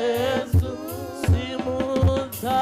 Jesus, Simuta.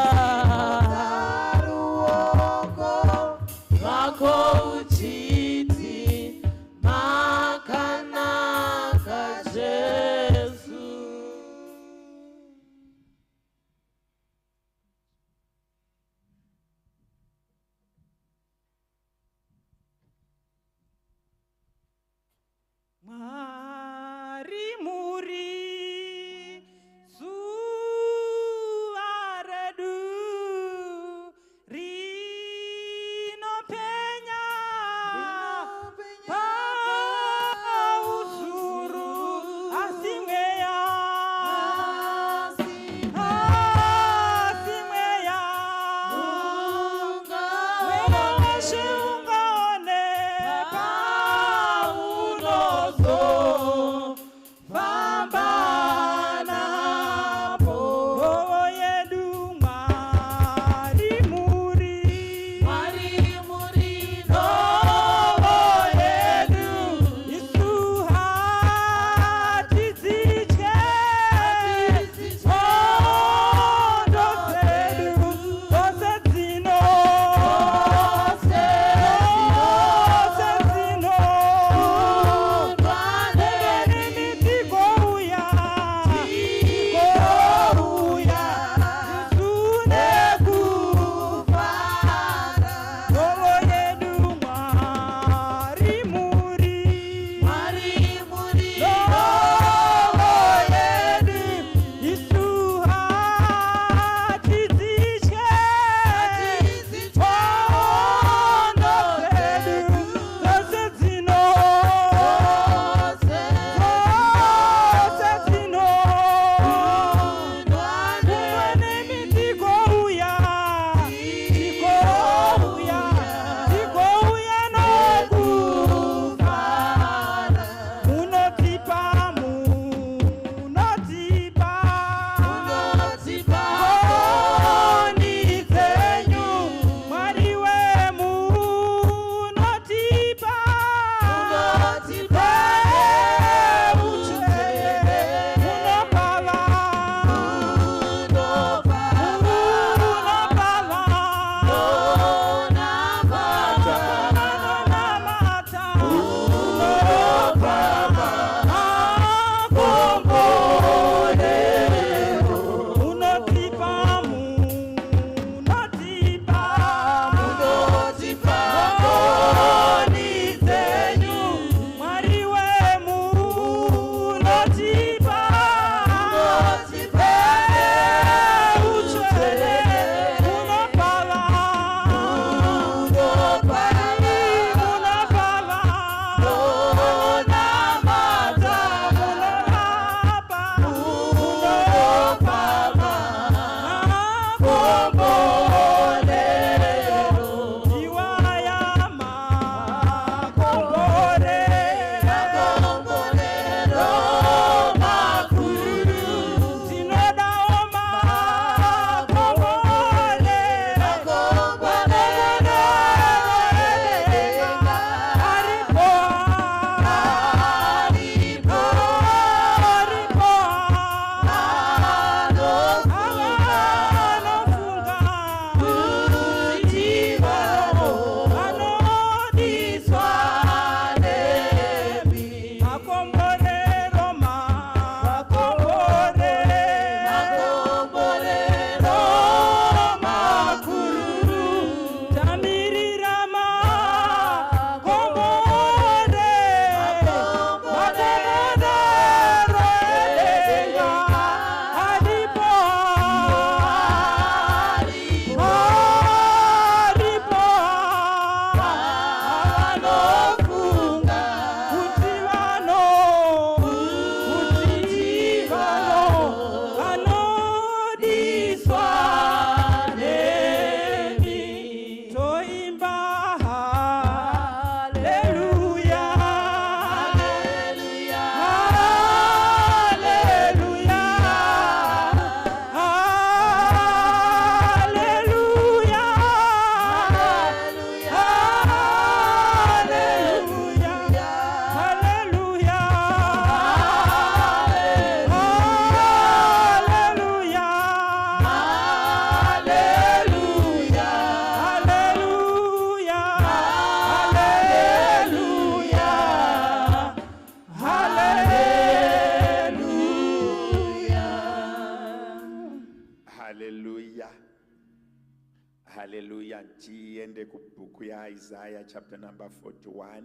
Hallelujah. Tiende kubhuku ya Isaiah chapter number 41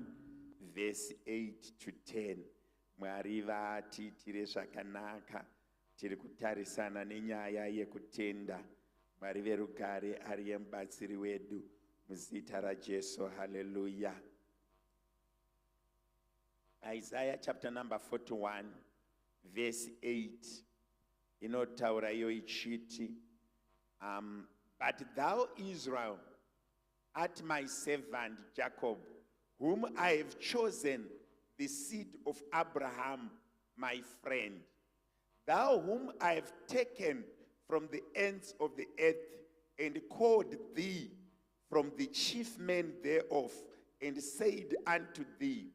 verse 8 to 10. Mwari vati tiri zvakanaka, tiri kutarisana nenyaya yekutenda. Mwari verugare ariye mubatsiri wedu muzita raJesu. Hallelujah. Isaiah chapter number 41 verse 8 inotaura iyo ichiti but thou Israel art my servant Jacob, whom I have chosen, the seed of Abraham my friend, thou whom I have taken from the ends of the earth, and called thee from the chief men thereof, and said unto thee,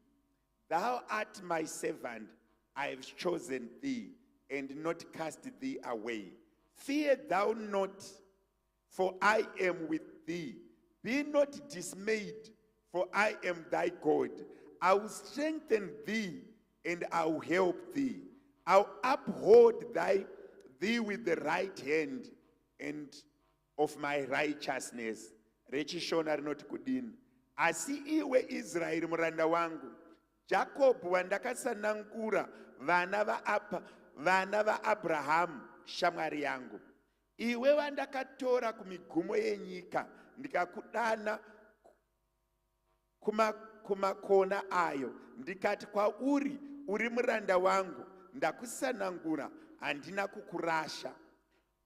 thou art my servant, I have chosen thee, and not cast thee away. Fear thou not, for I am with thee. Be not dismayed, for I am thy God. I will strengthen thee, and I will help thee. I'll uphold thee with the right hand and of my righteousness. Rechishona rinoti kudini. Asi iwe Israel muranda wangu, Jacob wandakasanangura, vana va Abraham shamwari yangu. Iwe wandakatora kumigumo yenyika, ndikakudana kumakona ayo, ndikati kwauri uri muranda wangu, ndakusanangura, handina kukurasha.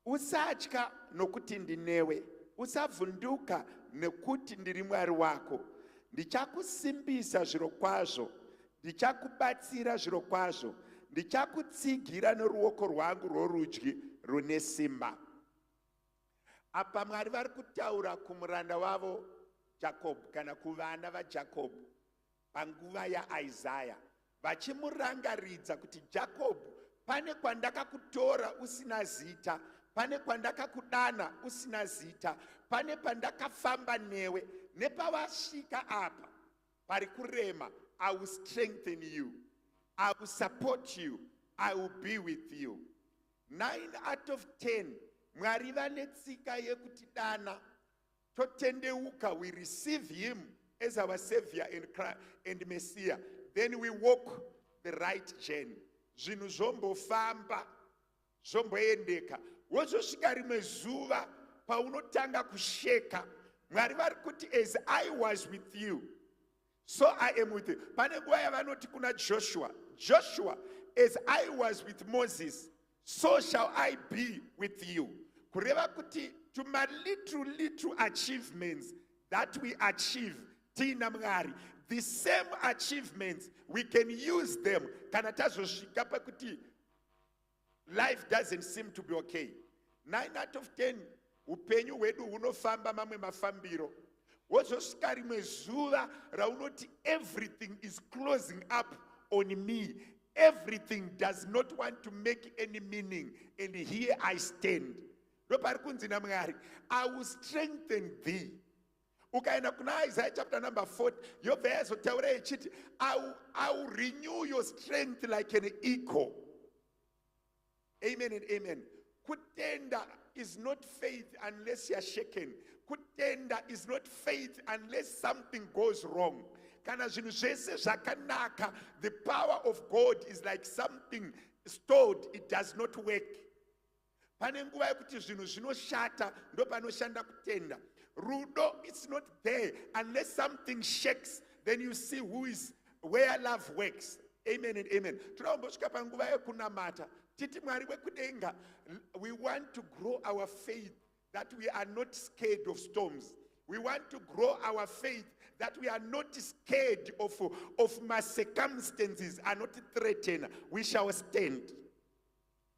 Usatya nokuti ndinewe, usavhunduka nekuti ndiri Mwari wako. Ndichakusimbisa zvirokwazvo, ndichakubatsira zvirokwazvo, ndichakutsigira noruoko rwangu rworudyi rune simba. Apa Mwari vari kutaura kumuranda wavo Jacob, kana kuvana vaJacob panguva yaIsaiah, vachimurangaridza kuti Jacob, pane kwandakakutora usina zita, pane kwandakakudana usina zita, pane pandakafamba newe, nepawasvika apa pari kurema, I will strengthen you, I will support you, I will be with you. 9 out of 10 Mwari vane tsika yekutidana totendeuka, we receive him as our savior and Messiah, then we walk the right journey. Zvinhu zvombofamba, zvomboendeka, wozosvika rimwe zuva paunotanga kusheka. Mwari vari kuti, as I was with you, so I am with you. Pane nguva yavanoti kuna Joshua, as I was with Moses, so shall I be with you. Kureva kuti to my little achievements that we achieve tina Mwari, the same achievements we can use them kana tazosvika pakuti life doesn't seem to be okay. 9 out of 10 upenyu hwedu hunofamba mamwe mafambiro, wozosvika rimwe zuva raunoti everything is closing up on me, everything does not want to make any meaning, and here I stand. Ndopari kunzi naMwari, I will strengthen thee. Ukaenda kuna Isaiah chapter number 40, yobva yazotaura ichiti, I will renew your strength like an eagle. Amen and amen. Kutenda is not faith unless you are shaken. Kutenda is not faith unless something goes wrong. Kana zvinhu zvese zvakanaka, the power of God is like something stored, it does not work. Pane nguva yekuti zvinhu zvinoshata, ndo panoshanda kutenda. Rudo, it's not there unless something shakes, then you see where love works. Amen and amen. Tinombosvika panguva yekunamata, titi Mwari wekudenga, we want to grow our faith that we are not scared of storms. We want to grow our faith that we are not scared of my circumstances, are not threatened. We shall stand.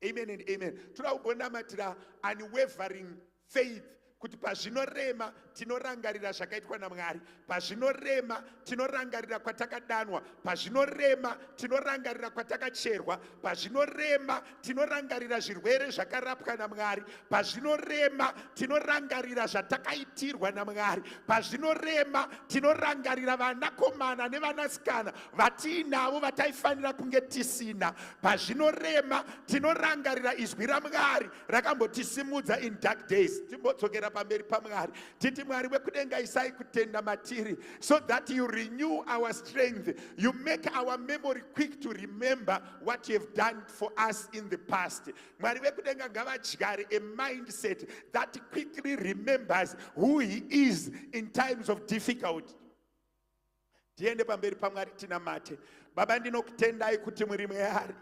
Amen and amen. Tinogonamatira unwavering faith. Kuti pazvinorema tinorangarira zvakaitwa naMwari, pazvinorema tinorangarira kwatakadanwa, pazvinorema tinorangarira kwatakacherwa, pazvinorema tinorangarira zvirwere zvakarapwa naMwari, pazvinorema tinorangarira zvatakaitirwa naMwari, pazvinorema tinorangarira vanakomana nevanasikana vatiinavo vataifanira kunge tisina, pazvinorema tinorangarira izwi raMwari rakambotisimudza in dark days. Timbodzokera pamberi paMwari titi Mwari wekudenga isai kutenda matiri, so that you renew our strength, you make our memory quick to remember what you have done for us in the past. Mwari wekudenga ngavadyare a mindset that quickly remembers who he is in times of difficulty. Tiende pamberi paMwari tinamate. Baba, ndinokutendai kuti muri Mwari.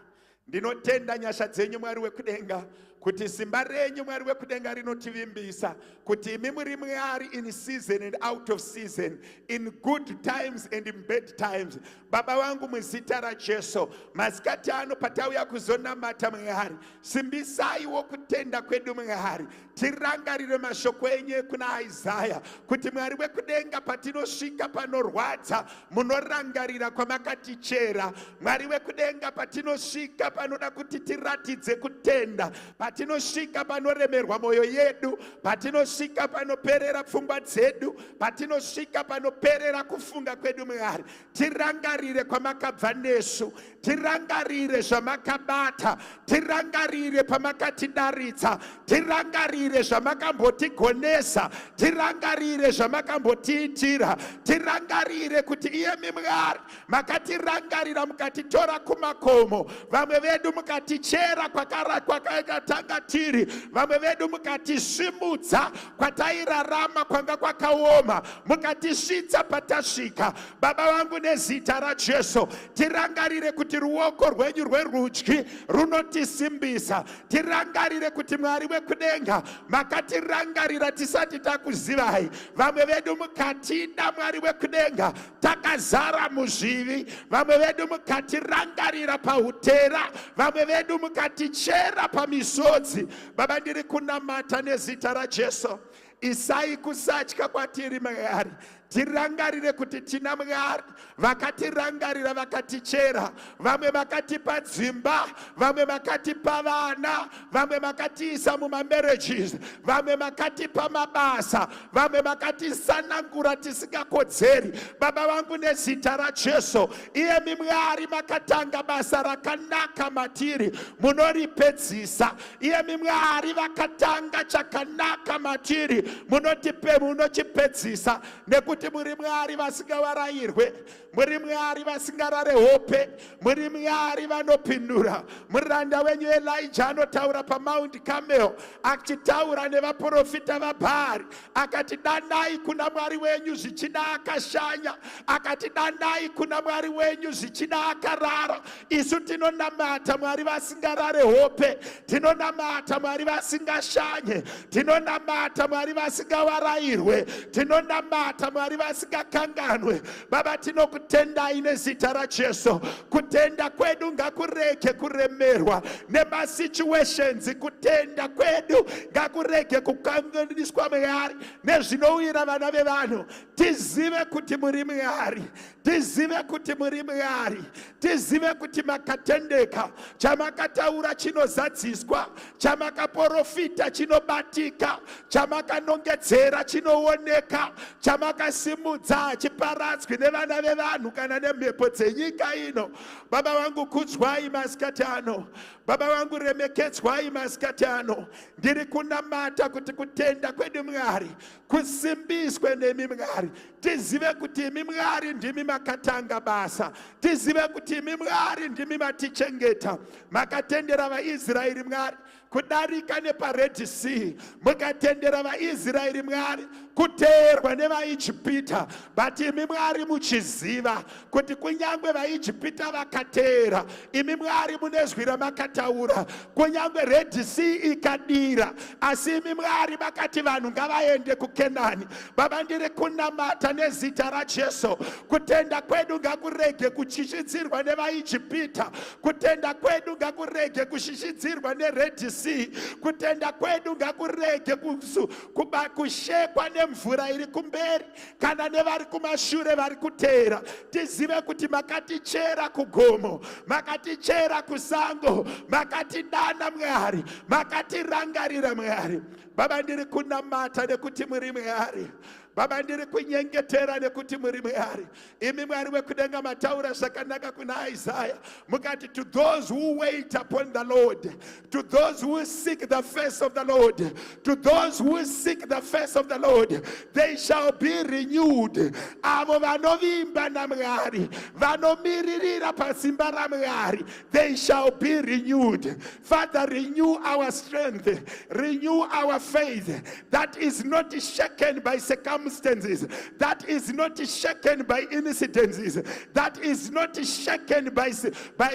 Ndinotenda nyasha dzenyu Mwari wekudenga, kuti simba renyu Mwari wekudenga rinotivimbisa, kuti imi muri Mwari in season and out of season, in good times and in bad times. Baba wangu muzita raJesu, masikati ano patauya kuzonamata Mwari, simbisai wokutenda kwedu Mwari. Tirangarire mashoko enyu kuna Isaiah, kuti Mwari wekudenga patinosvika panorwadza munorangarira kwamakatichera. Mwari wekudenga patinosvika panoda kuti tiratidze kutenda, patinosvika panoremerwa moyo yedu, patinosvika panoperera pfungwa dzedu, patinosvika panoperera kufunga kwedu Mwari, tirangarire kwamakabva nesu, tirangarire zvamakabata, tirangarire pamakatidaritsa, tirangarire zvamakambotigonesa, tirangarire zvamakambotiitira, tirangarire kuti iyemi Mwari makatirangarira mukatitora kumakomo, vamwe vedu mukatichera kwakatanga tiri, vamwe vedu mukatisvimudza kwatairarama kwanga kwakaoma, mukatisvitsa patasvika. Baba vangu nezita raJesu, tirangarire kuti ruoko rwenyu rwerudyi runotisimbisa, tirangarire kuti Mwari wekudenga makatirangarira tisati takuzivai, vamwe vedu mukatida Mwari wekudenga takazara muzvivi, vamwe vedu mukatirangarira pahutera, vamwe vedu mukatichera pamisodzi. Baba, ndiri kunamata nezita raJesu, isai kusatya kwatiri Mwari, tirangarire kuti tina Mwari vakatirangarira vakatichera, vamwe vakatipa dzimba, vamwe vakatipa vana, vamwe vakatiisa mumamarriages, vamwe vakatipa mabasa, vamwe vakatisanangura tisingakodzeri. Baba vangu nezita raJesu, iyemi Mwari makatanga basa rakanaka matiri, munoripedzisa. Iyemi Mwari vakatanga chakanaka matiri, munochipedzisa, nekuti muri Mwari vasingavarayirwe, muri Mwari vasingarare hope, muri Mwari vanopindura. Muranda wenyu Elijah anotaura paMount Carmel, achitaura nevaprofita vaBhaari, akati danai kuna Mwari wenyu zvichida akashanya, akati danai kuna Mwari wenyu zvichida akarara. Isu tinonamata Mwari vasingarare hope, tinonamata Mwari vasingashanye, tinonamata Mwari vasingavarayirwe, tinonamata Mwari vasingakanganwe. Baba, tinokutendai nezita raJesu, kutenda kwedu ngakurege kuremerwa nemasituations, kutenda kwedu ngakurege kukanganiswa Mwari nezvinowira vana vevanhu. Tizive kuti muri Mwari, tizive kuti muri Mwari, tizive kuti makatendeka, chamakataura chinozadziswa, chamakaprofita chinobatika, chamakanongedzera chinooneka, chamakasimudza chiparadzwi nevana vevanhu kana nemhepo dzenyika ino. Baba vangu kudzwai masikati ano, Baba vangu remekedzwai masikati ano. Ndiri kunamata kuti kutenda kwedu Mwari kusimbiswe nemi Mwari, tizive kuti imi Mwari ndimi makatanga basa, tizive kuti imi Mwari ndimi matichengeta. Makatendera vaIsraeri Mwari kudarika nepaRed Sea, mukatendera vaIsraeri Mwari kuteerwa nevaIjipita, but imi Mwari muchiziva kuti kunyangwe vaIjipita vakateera, imi Mwari munezwira makataura, kunyangwe Red Sea ikadira, asi imi Mwari makati vanhu ngavaende kuKenani. Baba, ndiri kunamata nezita raJesu, kutenda kwedu ngakurege kushishidzirwa nevaIjipita, kutenda kwedu ngakurege kushishidzirwa neRed Sea, kutenda kwedu ngakurege kushekwa nemvura iri kumberi kana nevari kumashure vari kuteera. Tizive kuti makatichera kugomo, makatichera kusango, makatidana Mwari, makatirangarira Mwari. Baba ndiri kunamata nekuti muri Mwari. Baba ndiri kunyengetera nekuti muri Mwari. Imi Mwari wekudenga mataura zvakanaka kuna Isaiah. Mukati, to those who wait upon the Lord, to those who seek the face of the Lord, to those who seek the face of the Lord, they shall be renewed. Avo vanovimba na Mwari, vanomiririra pasimba ra Mwari, they shall be renewed. Father, renew our strength, renew our faith that is not shaken by circumstances, that is not shaken by incidences, that is not shaken by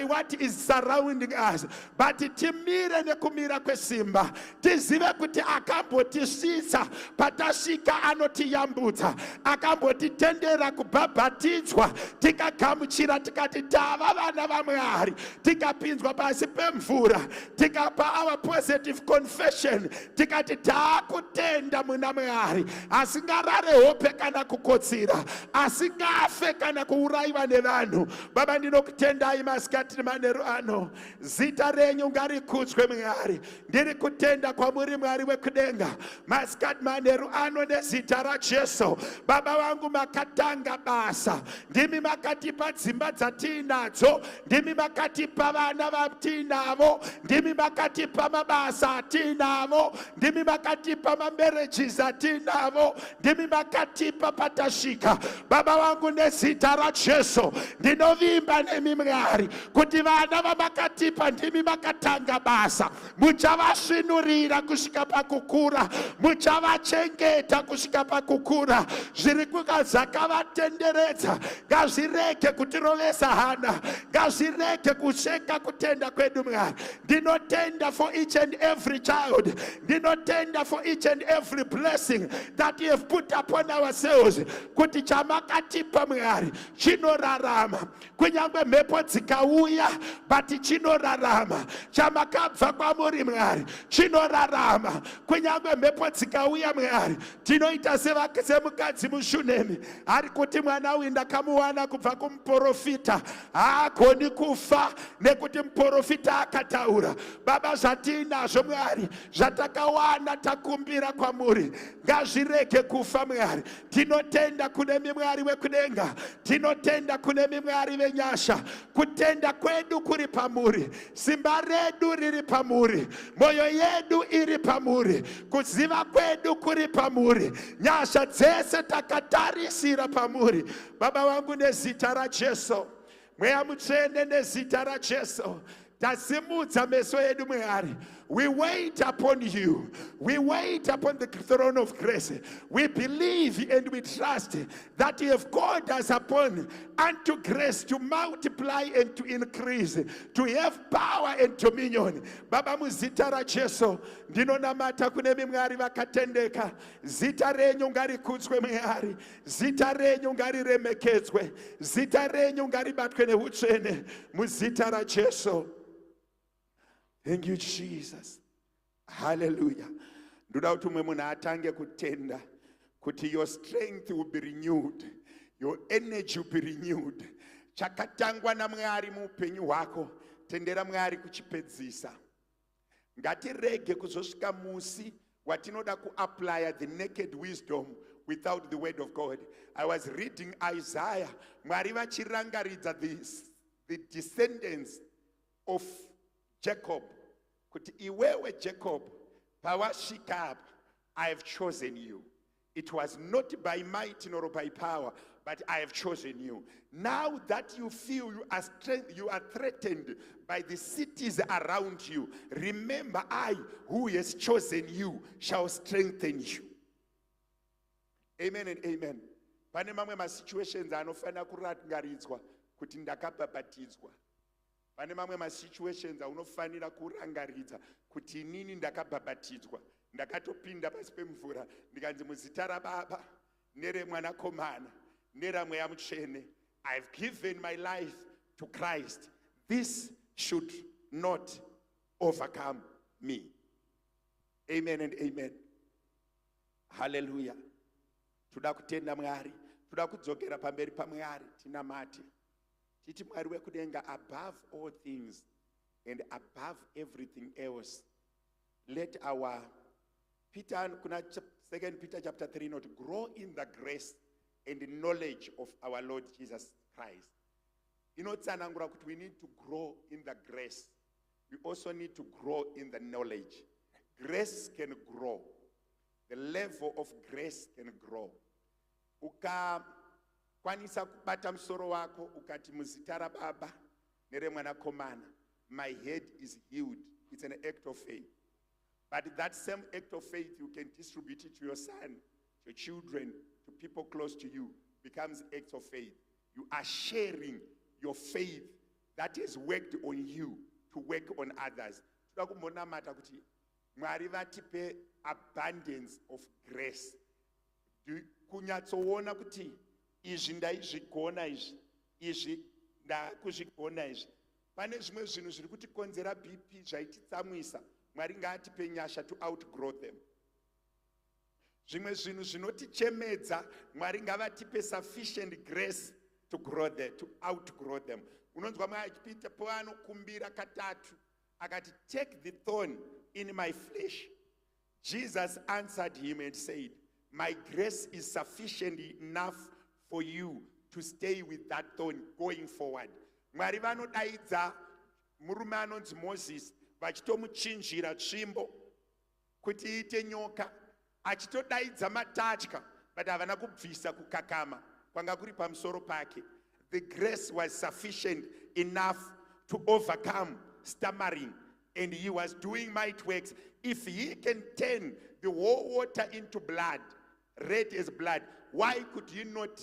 what is surrounding us, but timire nekumira kwesimba, tizive kuti akambotisvitsa patasvika anotiyambutsa, akambotitendera kubhabhatidzwa tikagamuchira tikati tava vana vaMwari, tikapinzwa pasi pemvura, tikapa our positive confession, tikati taakutenda muna Mwari, asingarare hope kana kukotsira, asingafe kana kuurayiwa nevanhu. Baba ndinokutendai masikati manheru ano, zita renyu ngarikudzwe Mwari. Ndiri kutenda kwamuri Mwari wekudenga masikati manheru ano nezita raJesu. Baba vangu makatanga basa, ndimi makatipa dzimba dzatinadzo, ndimi makatipa vana vatinavo, ndimi makatipa mabasa atinavo, ndimi makatipa mamarriages atinavo, ndimi makatipa patasvika. Baba vangu nezita raJesu ndinovimba nemi Mwari kuti vana vamakatipa ndimi makatanga basa, muchavasvinurira kusvika pakukura, muchavachengeta kusvika pakukura. Zviri zvakavatenderedza ngazvirege kutirovesa hana, ngazvirege kusheka kutenda kwedu Mwari. Ndinotenda for each and every child, ndinotenda for each and every blessing that you have put upon ourselves, kuti chamakatipa Mwari chinorarama. Kunyangwe mhepo dzikauya, but chinorarama. Chamakabva kwamuri Mwari chinorarama. Kunyangwe mhepo dzikauya Mwari, tinoita semukadzi muShunemi ari kuti mwana uyu ndakamuwana kubva kumuprofita, haagoni kufa nekuti muprofita akataura. Baba, zvatinazvo Mwari, zvatakawana takumbira kwamuri, ngazvirege kufa Mwari. Tinotenda kunemi Mwari wekudenga, tinotenda kunemi Mwari venyasha. Kutenda kwedu kuri pamuri, simba redu riri pamuri, moyo yedu iri pamuri, kuziva kwedu kuri pamuri, nyasha dzese takatarisira pamuri. Baba vangu nezita raJesu, Mweya Mutsvene nezita raJesu, tasimudza meso edu Mwari. We wait upon you. We wait upon the throne of grace. We believe and we trust that you have called us upon unto grace to multiply and to increase, to have power and dominion. Baba, muzita raJesu ndinonamata kunemi Mwari vakatendeka. Zita renyu ngarikudzwe Mwari, zita renyu ngariremekedzwe, zita renyu ngaribatwe neutsvene muzita raJesu. Thank you, Jesus. Hallelujah. Ndoda kuti mwe munhu atange kutenda kuti your strength will be renewed, your energy will be renewed. Chakatangwa naMwari muupenyu hwako, tendera Mwari kuchipedzisa. Ngatirege kuzosvika musi watinoda kuapply the naked wisdom without the word of God. I was reading Isaiah. Mwari vachirangaridza the descendants of Jacob, kuti iwewe Jacob, pawasvika, I have chosen you. It was not by might nor by power, but I have chosen you. Now that you feel you are threatened by the cities around you, remember, I who has chosen you shall strengthen you. Amen and amen. Pane mamwe masituations anofana kurangaridzwa kuti ndakabhabhatidzwa. Pane mamwe masituations aunofanira kurangaridza kuti inini ndakabhabhatidzwa, ndakatopinda pasi pemvura, ndikanzi muzita raBaba neremwanakomana neramweya mutsvene, I've given my life to Christ. This should not overcome me. Amen and amen. Hallelujah. Toda kutenda Mwari, toda kudzokera pamberi paMwari tinamate. Titi Mwari wekudenga, above all things and above everything else, let our Peter, 2 Peter chapter 3, not grow in the grace and the knowledge of our Lord Jesus Christ. Inotsanangura kuti we need to grow in the grace. We also need to grow in the knowledge. Grace can grow. The level of grace can grow. Ukakwanisa kubata msoro wako ukati muzita rababa neremwanakomana. My head is healed. It's an act of faith. But that same act of faith, you can distribute it to your son, to your children, to people close to you, becomes acts of faith. You are sharing your faith that has worked on you to work on others. Mwari vatipe abundance of grace. Kunyatsoona kuti izvi ndaizvigona izvi ndakuzvigona izvi. Pane zvimwe zvinhu zviri kutikonzera BP zvaititsamwisa. Mwari ngaatipe nyasha to outgrow them. Zvimwe zvinhu zvinotichemedza, Mwari ngavatipe sufficient grace to grow them, to outgrow them. Unonzwa Mwari achipita paanokumbira katatu akati, take the thorn in my flesh. Jesus answered him and said, my grace is sufficient enough for you to stay with that thorn going forward. Mwari vanodaidza murume anonzi Moses vachitomuchinjira tsvimbo kuti iite nyoka, achitodaidza matatya, but havana kubvisa kukakama kwanga kuri pamusoro pake. The grace was sufficient enough to overcome stammering, and he was doing mighty works. If he can turn the whole water into blood, red as blood, why could he not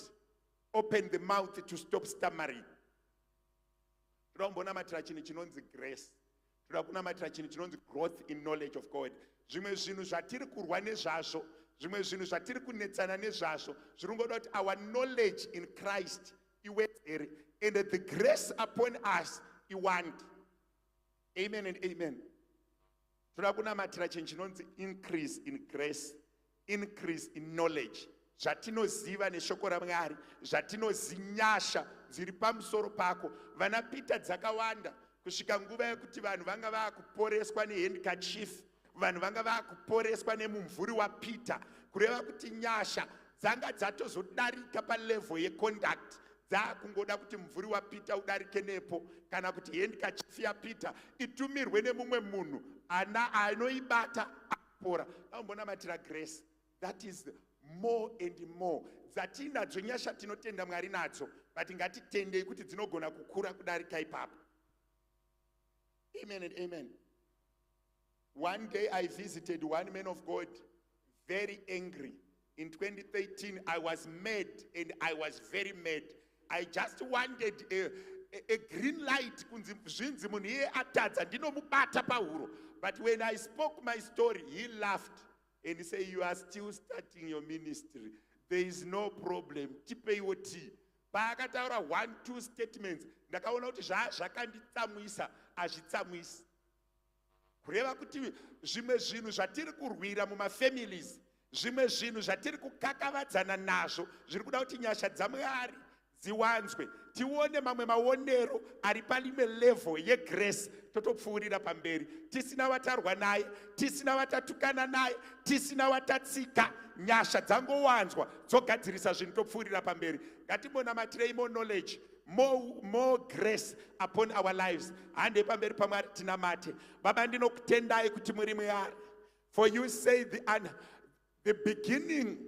open the mouth to stop stammering? Todakunamatira chinhu chinonzi grace. Todakunamatira chinhu chinonzi growth in knowledge of God. Zvimwe zvinhu zvatiri kurwa nezvazvo, zvimwe zvinhu zvatiri kunetsana nezvazvo, zvirongoda kuti our knowledge in Christ iwedzere, and the grace upon us iwande. Amen and amen. Todakunamatira chinhu chinonzi increase in grace, increase in knowledge. Zvatinoziva neshoko raMwari, zvatinozinyasha dziri pamusoro pako. Vana Peter dzakawanda kusvika nguva yekuti vanhu vanga vakuporeswa nehandkerchief, vanhu vanga vakuporeswa nemumvuri waPeter, kureva kuti nyasha dzanga dzatozodarika palevel yeconduct. Dzakungoda kuti mumvuri waPeter udarike nepo, kana kuti handkerchief yaPeter itumirwe nemumwe munhu anoibata apora. Aumbona grace. That is more and more. Dzatinadzo nyasha tinotenda Mwari nadzo, but ngatitendei kuti dzinogona kukura kudarika ipapo. Amen and amen. One day I visited one man of God, very angry. In 2013, I was mad, and I was very mad. I just wanted a green light. But when I spoke my story, he laughed. And he said, you are still starting your ministry. There is no problem. Tipeyoti. Paakataura 1-2 statements. Ndakaona kuti zvakanditsamwisa azvitsamwisi. Kureva kuti zvimwe zvinhu zvatiri kurwira mumafamilies, zvimwe zvinhu zvatiri kukakavadzana nazvo, zviri kuda kuti nyasha dzaMwari dziwanzwe. Tione mamwe maonero ari palimwe level yegrace totopfuurira pamberi. Tisina watarwa naye, tisina watatukana naye, tisina watatsika, nyasha dzangowanzwa dzogadzirisa zvinhu topfuurira pamberi. Ngatimbonamatirei more knowledge, more grace upon our lives. Hande pamberi paMwari tinamate. Baba ndinokutendai kuti muri Mwari. For you say the beginning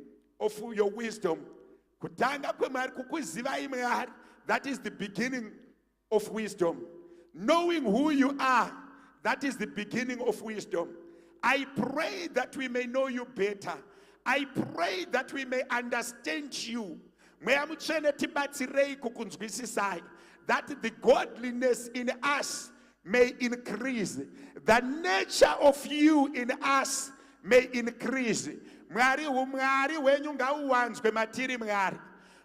of your wisdom, kutanga kweMwari kukuzivai Mwari, that is the beginning of wisdom. Knowing who you are, that is the beginning of wisdom. I pray that we may know you better. I pray that we may understand you. That the godliness in us may increase. The nature of you in us may increase. Mwari wenyu ngauwanzwe matiri Mwari.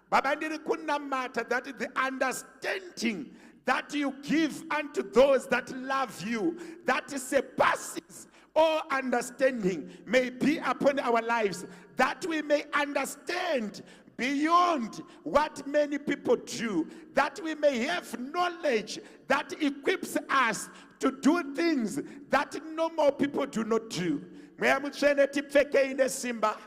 Baba ndiri kunamata that the understanding that you give unto those that love you, that surpasses all understanding, may be upon our lives, that we may understand beyond what many people do, that we may have knowledge that equips us to do things that normal people do not do. Mweya Mutsvene tipfekei nesimba,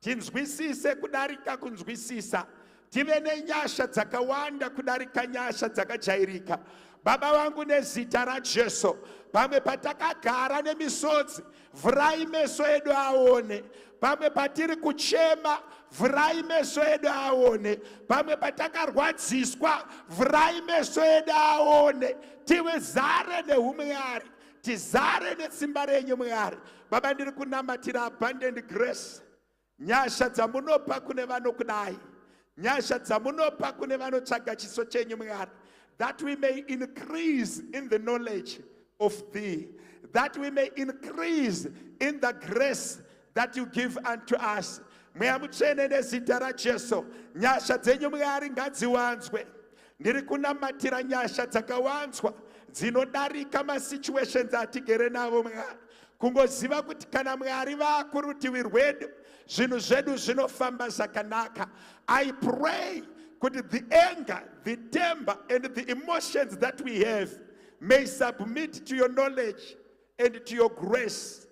tinzwisise kudarika kunzwisisa, tive nenyasha dzakawanda kudarika nyasha dzakajairika. Baba vangu, nezita raJesu, pamwe patakagara nemisodzi, vhurai meso edu aone. Pamwe patiri kuchema, vhurai meso edu aone. Pamwe patakarwadziswa, vhurai meso edu aone. Tivizare neumwari, tizare nesimba renyu Mwari. Baba, ndiri kunamatira abundant grace, nyasha dzamunopa kune vanokudai, nyasha dzamunopa kune vanotsvaga chiso chenyu Mwari, that we may increase in the knowledge of thee, that we may increase in the grace that you give unto us. Mweya Mutsvene, nezita raJesu, nyasha dzenyu Mwari ngadziwanzwe. Ndiri kunamatira nyasha dzakawanzwa dzinodarika masituations atigere navo Mwari. Kungoziva kuti kana Mwari vakurutivi rwedu, zvinhu zvedu zvinofamba zvakanaka. I pray kuti the anger, the temper, and the emotions that we have may submit to your knowledge and to your grace.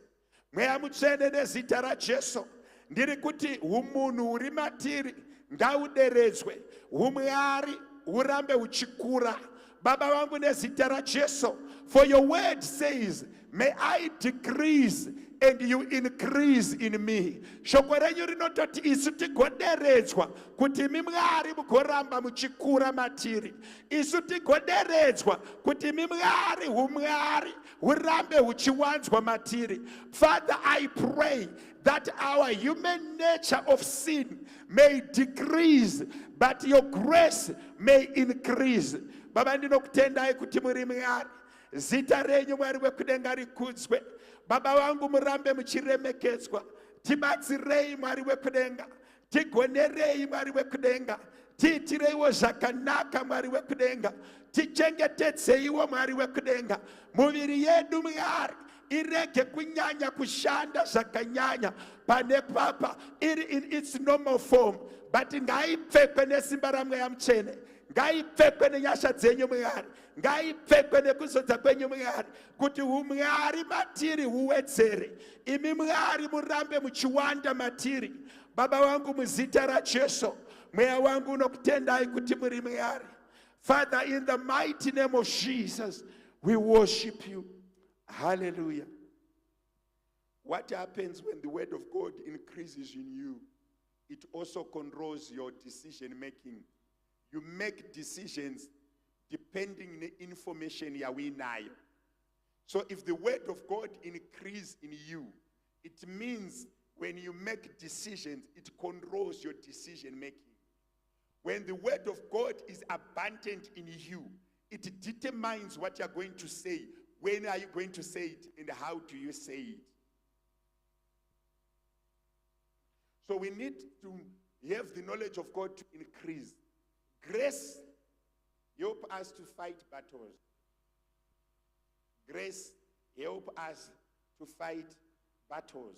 Mweya Mutsvene, nezita raJesu, ndiri kuti umunhu huri matiri ngauderedzwe, umwari hurambe huchikura. Baba vangu, nezita raJesu, for your word says, may I decrease and you increase in me. Shoko renyu rinototi isu tigoderedzwa kuti imi Mwari mugoramba muchikura matiri. Isu tigoderedzwa kuti imi Mwari humwari hurambe huchiwanzwa matiri. Father, I pray that our human nature of sin may decrease, but your grace may increase. Baba, ndinokutendai kuti muri Mwari, zita renyu Mwari wekudenga rikudzwe. Baba vangu, murambe muchiremekedzwa. Tibatsirei Mwari wekudenga, tigonerei Mwari wekudenga, tiitireiwo zvakanaka Mwari wekudenga, tichengetedzeiwo Mwari wekudenga. Muviri yedu Mwari irege kunyanya kushanda zvakanyanya pane papa, iri in its normal form, but ngaipfekwe nesimba raMweya Mutsvene, ngaipfekwe nenyasha dzenyu Mwari, ngaipfekwe nekuzodza kwenyu Mwari, kuti umwari matiri huwedzere. Imi Mwari murambe muchiwanda matiri. Baba wangu, muzita raJesu, mweya wangu unokutendai kuti muri Mwari. Father, in the mighty name of Jesus, we worship you. Hallelujah. What happens when the word of God increases in you? It also controls your decision making. You make decisions depending on the information you have. So if the word of God increases in you, it means when you make decisions, it controls your decision making. When the word of God is abundant in you, it determines what you're going to say, when are you going to say it, and how do you say it. So we need to have the knowledge of God to increase. Grace help us to fight battles. Grace help us to fight battles.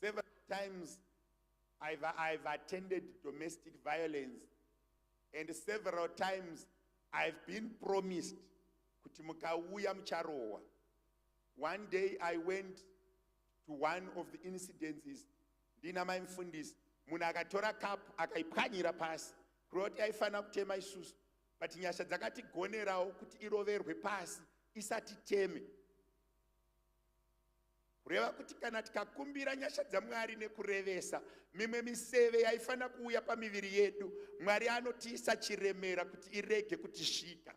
Several times I've attended domestic violence, and several times I've been promised kuti mukauya mucharohwa. One day I went to one of the incidences. Ndina mai mufundisi, munhu akatora kapu akaipwanyira pasi, kuroti aifana kutema isusu, but nyasha dzakatigonerawo kuti iroverwe pasi isati teme. Kureva kuti kana tikakumbira nyasha dzaMwari nekurevesa, mimwe miseve yaifana kuuya pamiviri yedu, Mwari anotiisa chiremera kuti irege kutisvika.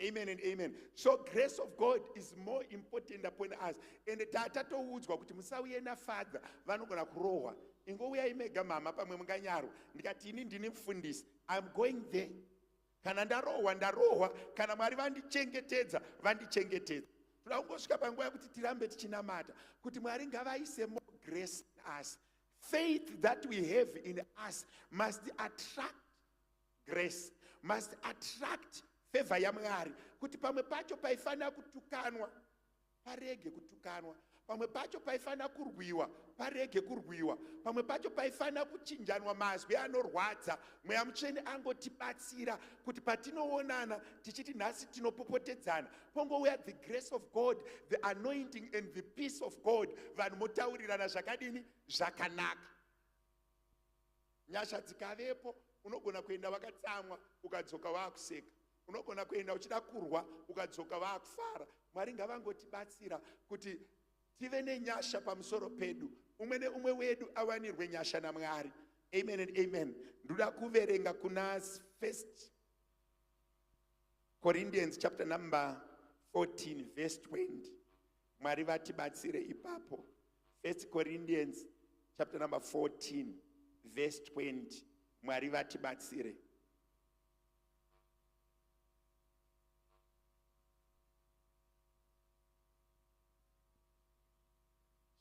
Amen and amen. So grace of God is more important upon us. And tatoudzwa kuti musauye nafadza vanogona kurohwa. Ingouya mega mama pamwe munganyaro. Ndikati ini ndini mufundisi. I'm going there. Kana ndarohwa, kana Mwari vandichengetedza, vandichengetedza. Toda kungosvika panguva yekuti tirambe tichinamata kuti Mwari ngavaise more grace in us. Faith that we have in us must attract grace, must attract favor ya Mwari. Kuti pamwe pacho paifana kutukanwa, parege kutukanwa. pamwe pacho paifanira kurwiwa parege kurwiwa, pamwe pacho paifanira kuchinjanwa mazwi anorwadza. Mweya Mutsvene angotibatsira kuti patinoonana tichiti nhasi tinopopotedzana, pongouya the grace of God, the anointing and the peace of God, vanhu motaurirana zvakadini, zvakanaka. Nyasha dzikavepo, unogona kuenda wakatsamwa ukadzoka waakuseka, unogona kuenda uchida kurwa ukadzoka waakufara. Mwari ngavangotibatsira kuti tive nenyasha pamusoro pedu, umwe neumwe wedu awanirwe nyasha naMwari. Amen and amen. Ndoda kuverenga kuna 1 Corinthians chapter number 14 verse 20. Mwari vatibatsire ipapo. 1 Corinthians chapter number 14 verse 20. Mwari vatibatsire.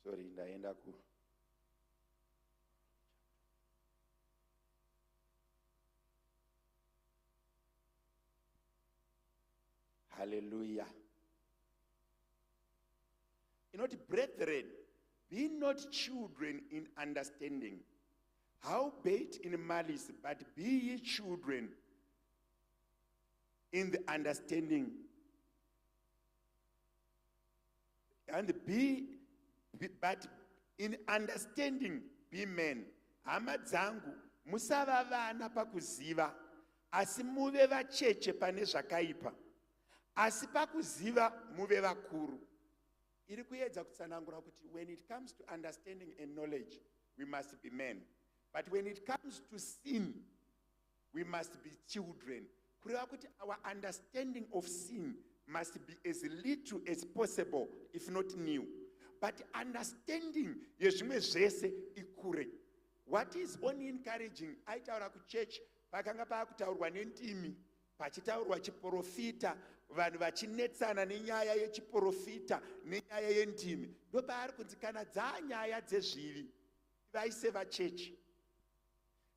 Sorry, ndaenda ku. Hallelujah. You know, brethren, be not children in understanding. Howbeit in malice, but be ye children in the understanding. And but in understanding be men. Hama dzangu, musava vana pakuziva, asi muve vacheche pane zvakaipa, asi pakuziva muve vakuru. Iri kuedza kutsanangura kuti when it comes to understanding and knowledge, we must be men. But when it comes to sin, we must be children. Kureva kuti our understanding of sin must be as little as possible, if not new. But understanding yezvimwe zvese ikure. What is only encouraging, aitaura kuchurch pakanga paakutaurwa nendimi, pachitaurwa chiprofita, vanhu vachinetsana nenyaya yechiprofita nenyaya yendimi. Ndopaari kunzi kana dzaanyaya dzezvivi, vaise vachechi.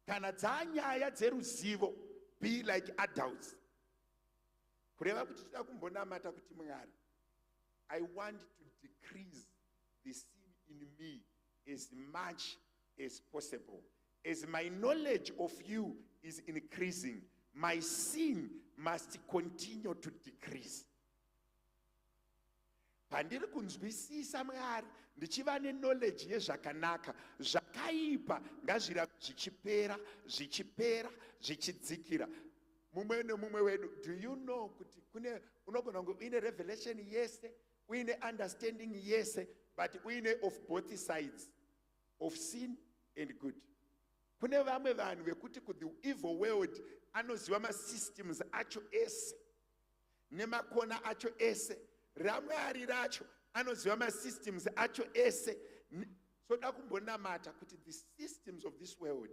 Kana dzaanyaya dzeruzivo, be like adults. Kureva kuti tida kumbonamata kuti Mwari, I want to decrease the sin in me as much as possible. As my knowledge of you is increasing, my sin must continue to decrease. Pandiri kunzwisisa Mwari, ndichiva knowledge yezvakanaka, zvakaipa ngazvira zvichipera, zvichipera, zvichidzikira. Mumwe nemumwe wedu, do you know kuti kune unogona kunge uine revelation yese, uine understanding yese, but uine of both sides of sin and good. Kune vamwe vanhu vekuti ku the evil world anoziva ma-systems acho ese nemakona acho ese, raMwari racho anoziva ma-systems acho ese. So da kumbonamata kuti the systems of this world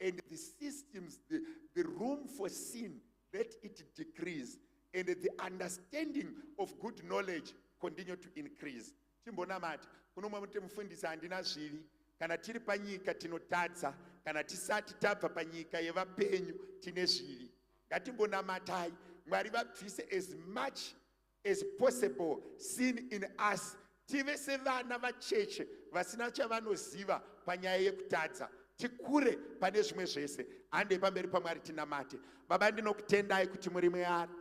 and the systems, the room for sin, let it decrease, and the understanding of good knowledge continue to increase. Timbonamata kunomwe muti mufundisi handina zvivi, kana tiri panyika tinotadza, kana tisati tabva panyika yevapenyu tine zvivi. Ngatimbonamatai Mwari vabvise as much as possible sin in us. Tive sevana vacheche vasina chavanoziva panyaya yekutadza, tikure pane zvimwe zvese. Hande pamberi paMwari tinamate. Baba, ndinokutendai kuti muri Mwari.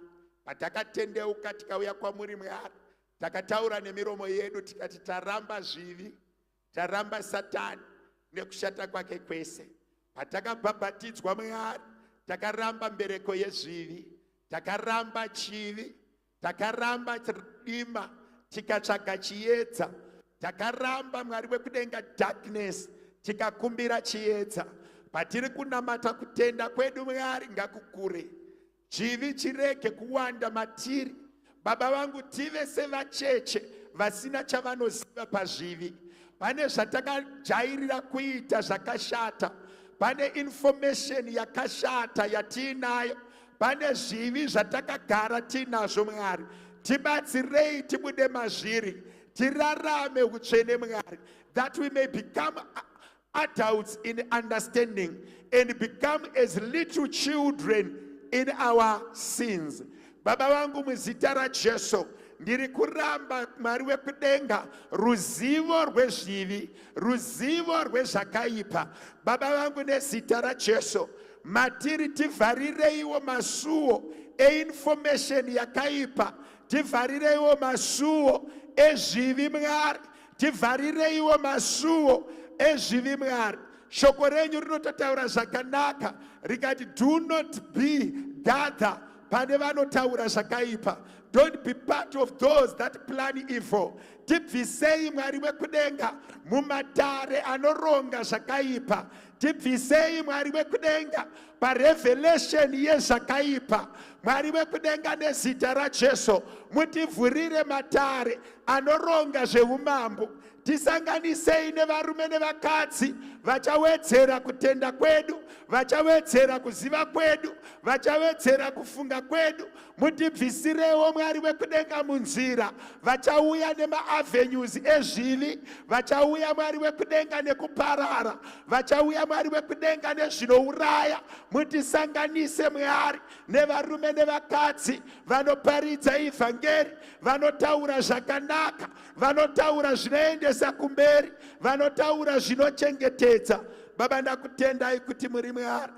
Patakatendeuka tikauya kwamuri Mwari, takataura nemiromo yedu tikati taramba zvivi, taramba Satani nekushata kwake kwese. Patakabhabhatidzwa Mwari, takaramba mbereko yezvivi, takaramba chivi, takaramba dima, tikatsvaga chiedza, takaramba Mwari wekudenga darkness, tikakumbira chiedza. Patiri kunamata kutenda kwedu Mwari ngakukure, chivi chirege kuwanda matiri. Baba vangu, tive sevacheche vasina chavanoziva pazvivi. Pane zvatakajairira kuita zvakashata, pane information yakashata yatinayo, pane zvivi zvatakagara tinazvo Mwari. Tibatsirei tibude mazviri, tirarame utsvene Mwari, that we may become adults in understanding and become as little children in our sins. Baba wangu, muzita raJesu ndiri kuramba Mwari wekudenga ruzivo rwezvivi, ruzivo rwezvakaipa. Baba vangu nezita raJesu, matiri tivharireiwo masuo einformation yakaipa, tivharireiwo masuo ezvivi Mwari, tivharireiwo masuo ezvivi Mwari. Shoko renyu rinototaura zvakanaka rikati, do not be gather pane vanotaura zvakaipa. Don't be part of those that plan evil. Tibvisei Mwari wekudenga mumatare anoronga zvakaipa. Tibvisei Mwari wekudenga parevelation yezvakaipa. Mwari wekudenga nezita raJesu, mutivhurire matare anoronga zveumambo. Tisanganisei nevarume nevakadzi vachawedzera kutenda kwedu, vachawedzera kuziva kwedu, vachawedzera kufunga kwedu. Mutibvisirewo Mwari wekudenga munzira, vachauya nemaavenues ezvivi, vachauya Mwari wekudenga nekuparara, vachauya Mwari wekudenga nezvinouraya. Mutisanganise Mwari nevarume nevakadzi vanoparidza evhangeri, vanotaura zvakanaka, vanotaura zvinoendesa kumberi, vanotaura zvinochengetedza. Baba ndakutendai kuti muri Mwari.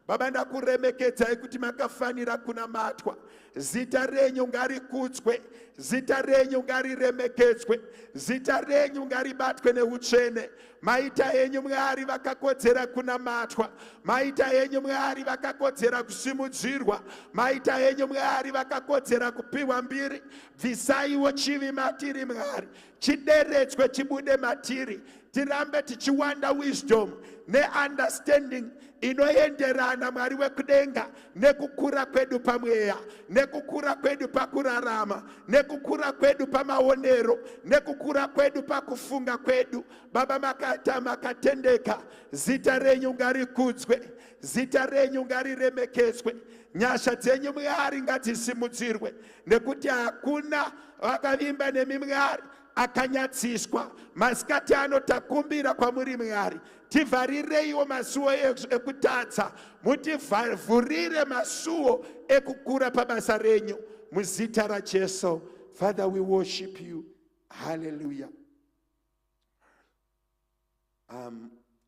Baba ndakuremekedzai kuti makafanira kunamatwa. Zita renyu ngarikudzwe, zita renyu ngariremekedzwe, zita renyu ngaribatwe neutsvene. Maita enyu Mwari vakakodzera kunamatwa, maita enyu Mwari vakakodzera kusimudzirwa, maita enyu Mwari vakakodzera kupiwa mbiri. Bvisaiwo chivi matiri Mwari, chideretswe chibude matiri. Tirambe tichiwanda wisdom neunderstanding inoenderana Mwari wekudenga nekukura kwedu pamweya, nekukura kwedu pakurarama, nekukura kwedu pamaonero, nekukura kwedu pakufunga kwedu. Baba makata makatendeka, zita renyu ngarikudzwe, zita renyu ngariremekedzwe. Nyasha dzenyu Mwari ngadzisimudzirwe, nekuti hakuna vakavimba nemi Mwari akanyatsiswa. Masikati ano takumbira kwamuri Mwari, tivharireiwo masuo ekutadza, mutivhurire masuo ekukura pabasa renyu muzita raJesu. Father, we worship you. Hallelujah.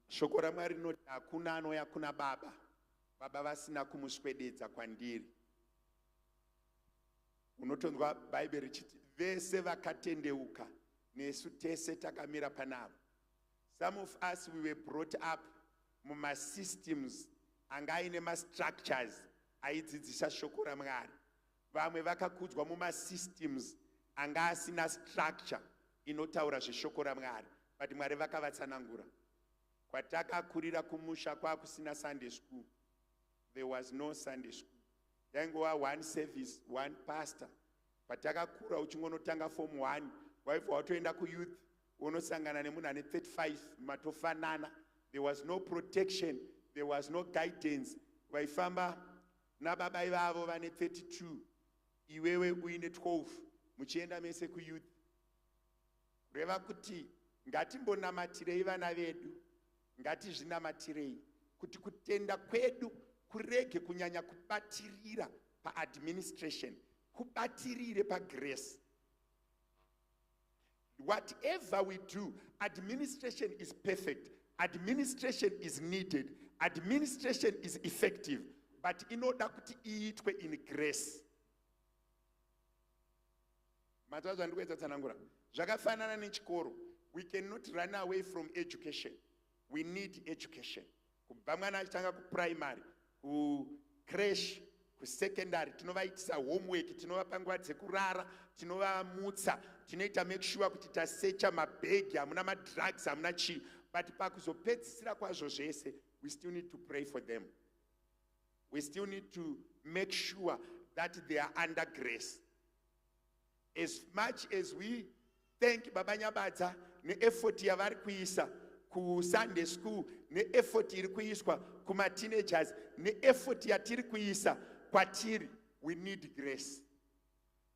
Shoko raMwari rinoti hakuna anouya kuna Baba, Baba vasina kumuswededza kwandiri. Unotonzwa Bhaibheri richiti vese vakatendeuka, nesu tese takamira panavo. Some of us, we were brought up muma systems anga aine structures aidzidzisa shoko raMwari. Vamwe vakakudzwa muma systems anga asina structure inotaura zveshoko raMwari, but Mwari vakavatsanangura. Kwatakakurira kumusha kwakusina Sunday school. There was no Sunday school. Yaingova one service, one pastor. Patakakura uchingonotanga form 1, waibva watoenda kuyouth, unosangana nemunhu ane 35 matofanana. There was no protection, there was no guidance. Vaifamba nababa ivavo vane 32, iwewe uine 12, muchienda mese kuyouth. Kureva kuti ngatimbonamatirei vana vedu, ngatizvinamatirei kuti kutenda kwedu kurege kunyanya kubatirira pa-administration, kubatirire pa-grace. Whatever we do, administration is perfect, administration is needed, administration is effective, but in order kuti iitwe in grace. Matazwa ndikuedza tsanangura. Zvakafanana nechikoro. We cannot run away from education. We need education. Kubva mwana achitanga kuprimary, kucreche, kusecondary, tinovaitisa homework, tinovapa nguva dzekurara, tinovamutsa, tinoita make sure kuti tasecha mabhegi, hamuna madrugs, hamuna chii. But pakuzopedzisira kwazvo zvese, we still need to pray for them. We still need to make sure that they are under grace. As much as we thank Baba Nyabadza ne-effort yavari kuisa ku Sunday school, ne-effort iri kuiswa kuma teenagers, ne-effort yatiri kuisa kwatiri, we need grace.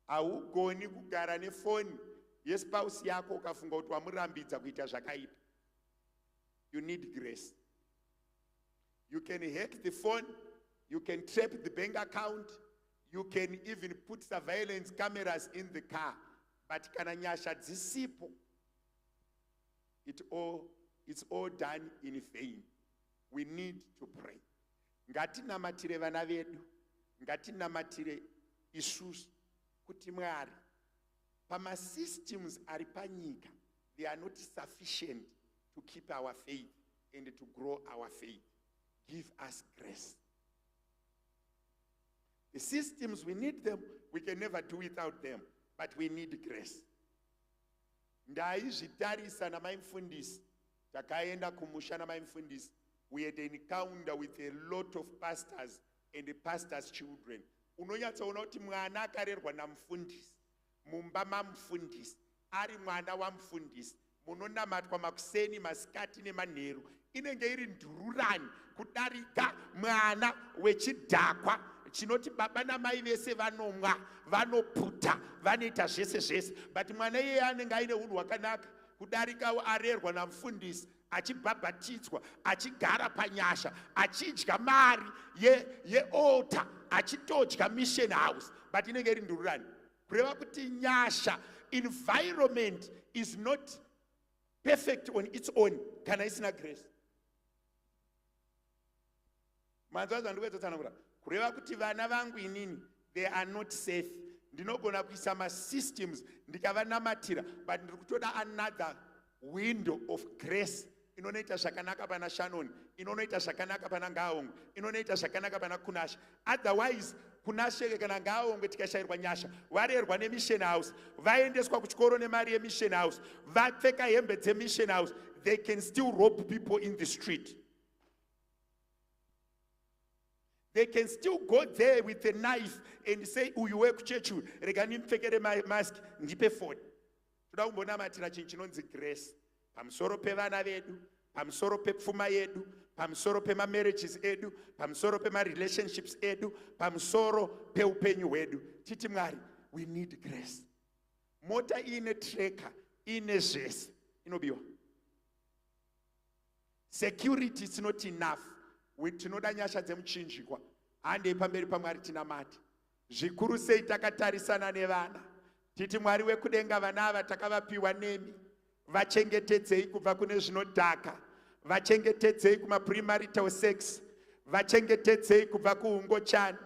Haugoni kugara nefoni yespouse yako ukafunga kuti wamurambidza kuita zvakaipa. You need grace. You can hack the phone, you can trap the bank account, you can even put surveillance cameras in the car. but kana nyasha dzisipo, it's all done in vain. We need to pray. Ngatinamatire vana vedu, ngatinamatire isusu kuti Mwari pama systems ari panyika, they are not sufficient to keep our faith and to grow our faith. Give us grace. The systems, we need them. We can never do without them, but we need grace. Ndaizvitarisa namaimfundisi, takaenda kumusha namaimfundisi. We had an encounter with a lot of pastors and the pastors' children. Unonyatsaona kuti mwana akarerwa namufundisi, mumba mamufundisi, ari mwana wamufundisi, munonamatwa makuseni, masikati nemanheru. Inenge iri ndururani kudarika mwana wechidhakwa chinoti baba namai vese vanomwa, vanoputa, vanoita zvese zvese, but mwana iyeye anenge aine unhu hwakanaka kudarika arerwa namufundisi, achibhabhatidzwa, achigara panyasha, achidya mari yealtar, achitodya mission house, but inenge iri ndururani. Kureva kuti nyasha, environment is not perfect on its own kana isina grace. Manzwaza ndikuwedzotsanangura kureva kuti vana vangu inini, they are not safe. Ndinogona kuisa masystems ndikavanamatira, but ndiri kutoda another window of grace inonoita zvakanaka pana Shannon, inonoita zvakanaka pana Ngaongo, inonoita zvakanaka pana Kunasha. Otherwise Kunasha kana Ngaongo tikashayirwa nyasha, varerwa nemission house, vaendeswa kuchikoro nemari yemission house, vapfeka hembe dzemission house, they can still rob people in the street. They can still go there with a knife and say, uyu wekuchechu, rega nimpfekere mask, ndipe 40. Toda kumbonamatira chinhu chinonzi grace. Pamusoro pevana vedu, pamusoro pepfuma yedu, pamusoro pema-marriages edu, pamusoro pema-relationships edu, pamusoro peupenyu hwedu. Titi Mwari, we need grace. Mota ine tracker, ine zvese, inobiwa. Security is not enough. Tinoda nyasha dzemuchinjikwa, hande pamberi paMwari tinamati. Zvikuru sei takatarisana nevana. Titi Mwari wekudenga vana ava takavapiwa nemi. Vachengetedzei kubva kune zvinodhaka, vachengetedzei kuma-premarital sex, vachengetedzei kubva kuungochani,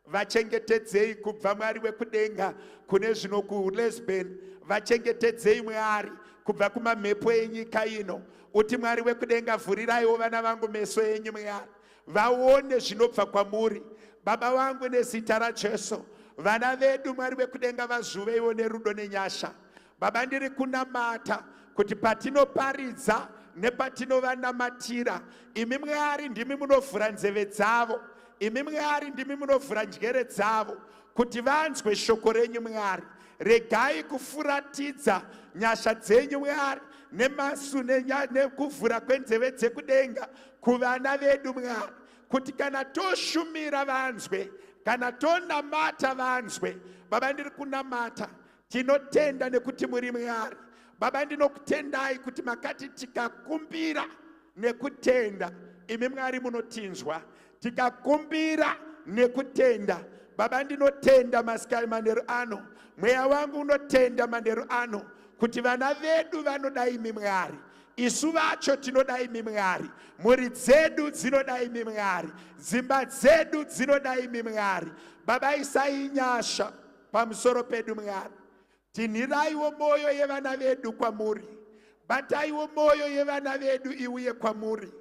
vachengetedzei kubva Mwari wekudenga kune zvinoku-lesbian, vachengetedzei Mwari kubva kumamhepo enyika ino. Uti Mwari wekudenga vhuriraiwo vana vangu meso enyu Mwari, vaone zvinobva kwamuri. Baba vangu nezita raJesu, vana vedu Mwari wekudenga vazuveiwo nerudo nenyasha. Baba ndiri kunamata kuti patinoparidza nepatinovanamatira, imi Mwari ndimi munovhura nzeve dzavo, imi Mwari ndimi munovhura njere dzavo, kuti vanzwe shoko renyu Mwari. Regai kufuratidza nyasha dzenyu Mwari nemasu nekuvhura kwenzeve dzekudenga kuvana vedu Mwari, kuti kana toshumira vanzwe, kana tonamata vanzwe. Baba ndiri kunamata, tinotenda nekuti muri Mwari. Baba ndinokutendai kuti makati tikakumbira nekutenda, imi Mwari munotinzwa. Tikakumbira nekutenda, Baba ndinotenda masikari manheru ano, mweya wangu unotenda manheru ano, kuti vana vedu vanoda imi Mwari, isu vacho tinoda imi Mwari, mhuri dzedu dzinoda imi Mwari, dzimba dzedu dzinoda imi Mwari. Baba isai nyasha pamusoro pedu Mwari. Tinhiraiwo moyo yevana vedu kwamuri, bataiwo moyo yevana vedu iuye kwamuri.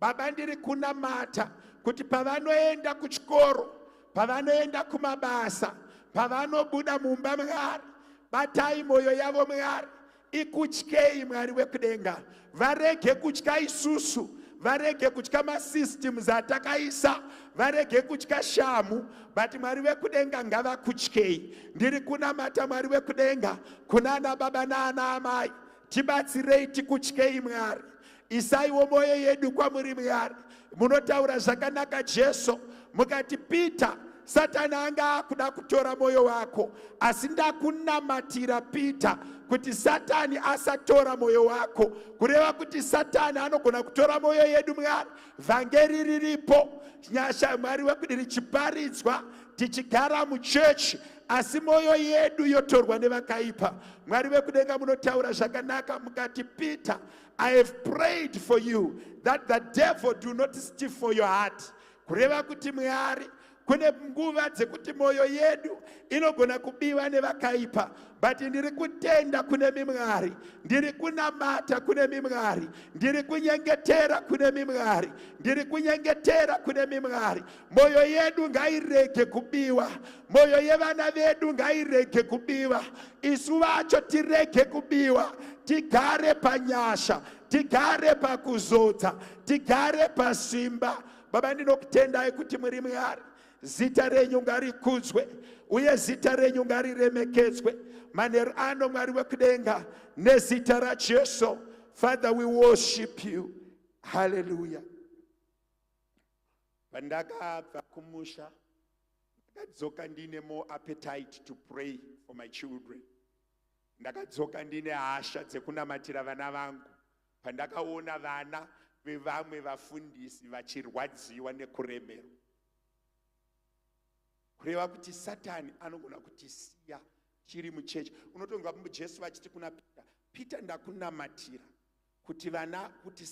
Baba ndiri kunamata kuti pavanoenda kuchikoro, pavanoenda kumabasa, pavanobuda mumba Mwari, batai moyo yavo Mwari, ikutyei Mwari wekudenga. Varege kutya isusu, varege kutya masystems atakaisa, varege kutya shamu, but Mwari wekudenga ngavakutyei. Ndiri kunamata Mwari wekudenga kunana baba nana amai, tibatsirei tikutyei Mwari. Isaiwo moyo yedu kwamuri Mwari. Munotaura zvakanaka Jesu, mukati Peter, Satani anga kuda kutora moyo wako, asi ndakunamatira Peter kuti Satani asatora moyo wako. Kureva kuti Satani anogona kutora moyo yedu Mwari. Vhangeri riripo, nyasha Mwari wekudiri chiparidzwa, tichigara muchechi asi mwoyo yedu yotorwa nevakaipa. Mwari vekudenga munotaura zvakanaka mukati, Peter, I have prayed for you that the devil do not steal for your heart. Kureva kuti Mwari kune nguva dzekuti mwoyo yedu inogona kubiwa nevakaipa, but ndiri kutenda kune Mwari, ndiri kunamata kune Mwari, ndiri kunyengetera kune Mwari, ndiri kunyengetera kune Mwari. Mwoyo yedu ngairege kubiwa, mwoyo yevana vedu ngairege kubiwa, isu vacho tirege kubiwa, tigare panyasha, tigare pakuzodza, tigare pasimba. Baba, ndinokutendai kuti muri Mwari, zita renyu ngarikudzwe uye zita renyu ngariremekedzwe manheru ano, Mwari wekudenga, nezita raJesu. Father, we worship you. Hallelujah. Pandakabva kumusha ndakadzoka ndine more appetite to pray for my children. Ndakadzoka ndine hasha dzekunamatira vana vangu pandakaona vana vevamwe vafundisi vachirwadziwa nekuremerwa. Kureva kuti Satani anogona kutisiya chiri muchechi. Unotonga Jesu vachiti kuna Peter, Peter, ndakunamatira kuti vana, kuti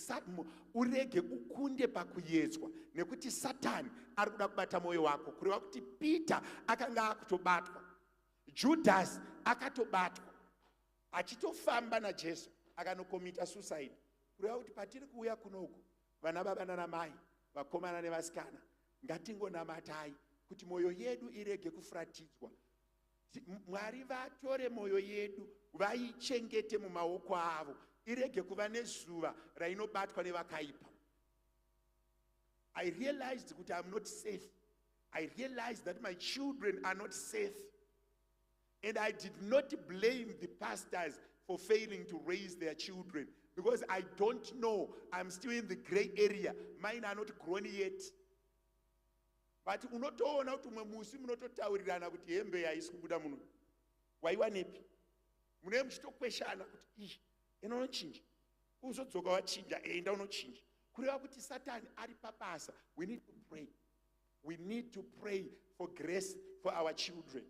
urege ukunde pakuyedzwa nekuti Satani ari kuda kubata mwoyo wako. Kureva kuti Peter akanga akutobatwa, Judas akatobatwa, achitofamba naJesu akanokomita suicide. Kureva kuti patiri kuuya kunoku, vana baba nana mai, vakomana nevasikana, ngatingonamatai kuti mwoyo yedu irege kufuratidzwa. Mwari vatore mwoyo yedu vaichengete mumaoko avo, irege kuva nezuva rainobatwa nevakaipa. I realized that I'm not safe. I realized that my children are not safe. And I did not blame the pastors for failing to raise their children, because I don't know. I'm still in the gray area. Mine are not grown yet. But unotoona kuti mwe musi munototaurirana kuti hembe yaisi kubuda muno waiwanepi, mune muchitokweshana kuti iyi inonochinja, uzodzoka wachinja, enda unochinja. Kureva kuti Satani ari papasa. We need to pray. We need to pray for grace for our children.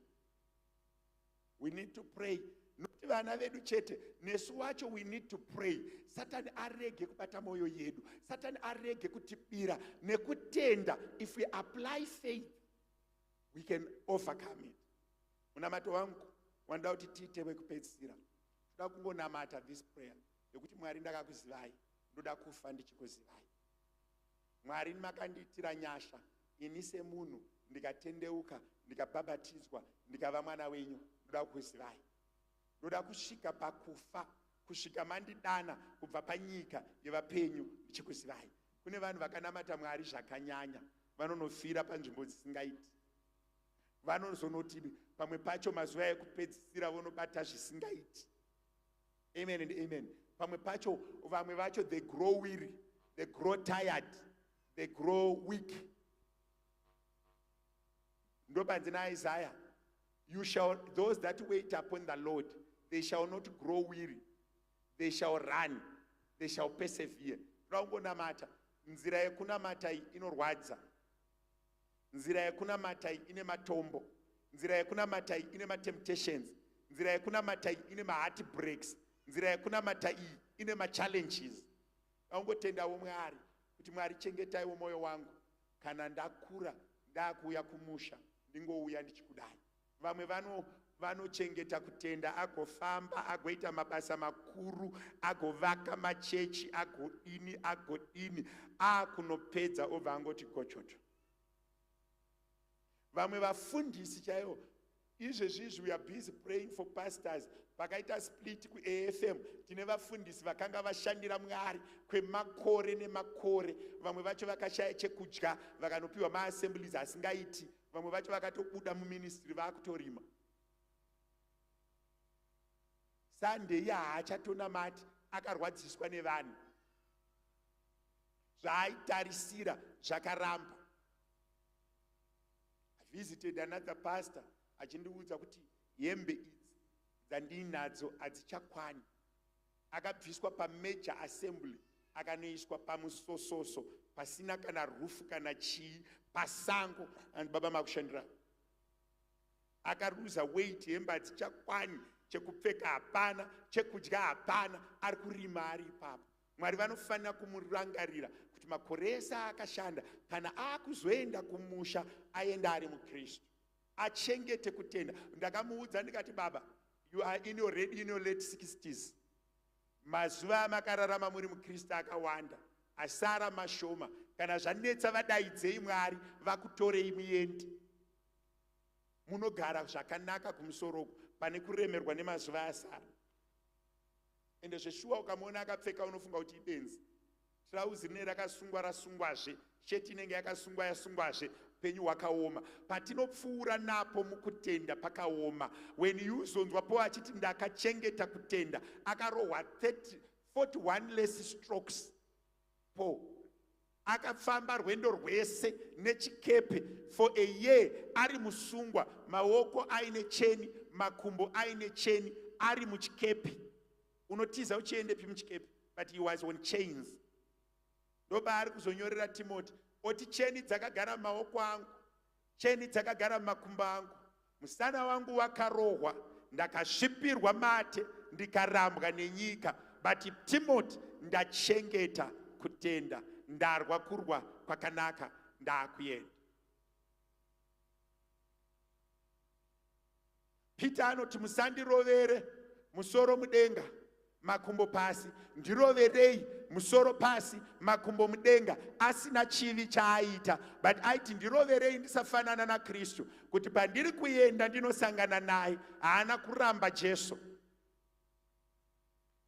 We need to pray. Noti vana vedu chete, nesu wacho we need to pray. Satani arege kubata moyo yedu, Satani arege kutibira nekutenda. If we apply faith, we can overcome it. Munamato wangu wanda kuti tiite wekupedzisira, toda kungonamata this prayer yekuti Mwari, ndakakuzivai, ndoda kufa ndichikuzivai. Mwari, makandiitira nyasha, ini semunhu ndikatendeuka, ndikabhabhatidzwa, ndikava mwana wenyu, ndoda kukuzivai. Ndoda kusvika pakufa, kusvika mandidana kubva panyika yevapenyu ndichikuzivai. Kune vanhu vakanamata Mwari zvakanyanya, vanonofira panzvimbo dzisingaiti. Vanozonoti pamwe pacho mazuva ekupedzisira vonobata zvisingaiti. Amen and amen. Pamwe pacho vamwe vacho they grow weary, they grow tired, they grow weak. Ndopanzi naIsaiah, those that wait upon the Lord, they shall not grow weary, they shall run, they shall persevere. Raungonamata, nzira yekunamata inorwadza, nzira yekunamata ine matombo, nzira yekunamata ine temptations, nzira yekunamata ine heartbreaks, nzira yekunamata ine challenges. Raungotendawo Mwari kuti Mwari, chengetaiwo moyo wangu, kana ndakura ndakuuya kumusha ndingouya ndichikudai. Vamwe vanochengeta kutenda, agofamba, agoita mabasa makuru, agovaka machechi, agodini, akunopedza obva angoti gochoto. Vamwe vafundisi chaivo, izvezvi we are busy praying for pastors. Pakaita split kuAFM, tine vafundisi vakanga vashandira Mwari kwemakore nemakore. Vamwe vacho vakashaya chekudya, vakanopiwa maassemblies asingaiti. Vamwe vacho vakatobuda muministry vakutorima. Sunday haachatonamati, akarwadziswa nevanhu. Zvaaitarisira zvakaramba. I visited another pastor achindiudza kuti hembe idzi dzandinadzo hadzichakwani. Akabviswa pamajor assembly akanoiswa pamusososo pasina kana rufu kana chii, pasango. And baba makushandira akaruza weight, hembe dzichakwani, chekupfeka hapana, chekudya hapana, ari kurima ari ipapo. Mwari vanofanira kumurangarira kuti makore ese akashanda, kana akuzoenda kumusha aenda ari muKristu, achengete kutenda. Ndakamuudza ndikati, baba, you are already in your late 60s. Mazuva amakararama muri muKristu akawanda, asara mashoma. Kana zvanetsa vadaidzei Mwari vakutorei muende. Munogara zvakanaka kumusoro pane kuremerwa nemazuva asara. Ende zveshuwa ukamona akapfeka unofunga kuti ibenzi. Trauzi rine rakasungwa rasungwazve, sheti inenge yakasungwa yasungwazve, penyu hwakaoma. Patinopfuura napo mukutenda pakaoma. When uzonzwapo achiti ndakachengeta kutenda, akarohwa 41 less strokes po. Akafamba rwendo rwese nechikepe for a year ari musungwa, maoko aine cheni, makumbo aine cheni, ari muchikepe. Unotiza uchiende pi muchikepe? But he was on chains. Ndoba ari kuzonyorera Timothy, oti cheni dzakagara maoko angu, cheni dzakagara makumbo angu, musana wangu wakarohwa, ndakasvipirwa mate, ndikarambwa nenyika. But Timothy, ndachengeta kutenda, ndarwa kurwa kwakanaka, ndakuenda. Peter anoti musandirovere musoro mudenga, makumbo pasi. Ndiroverei musoro pasi, makumbo mudenga, asina chivi chaaita. But aiti ndiroverei ndisafanana na Kristu, kuti pandiri kuenda ndinosangana naye, haana kuramba Jesu.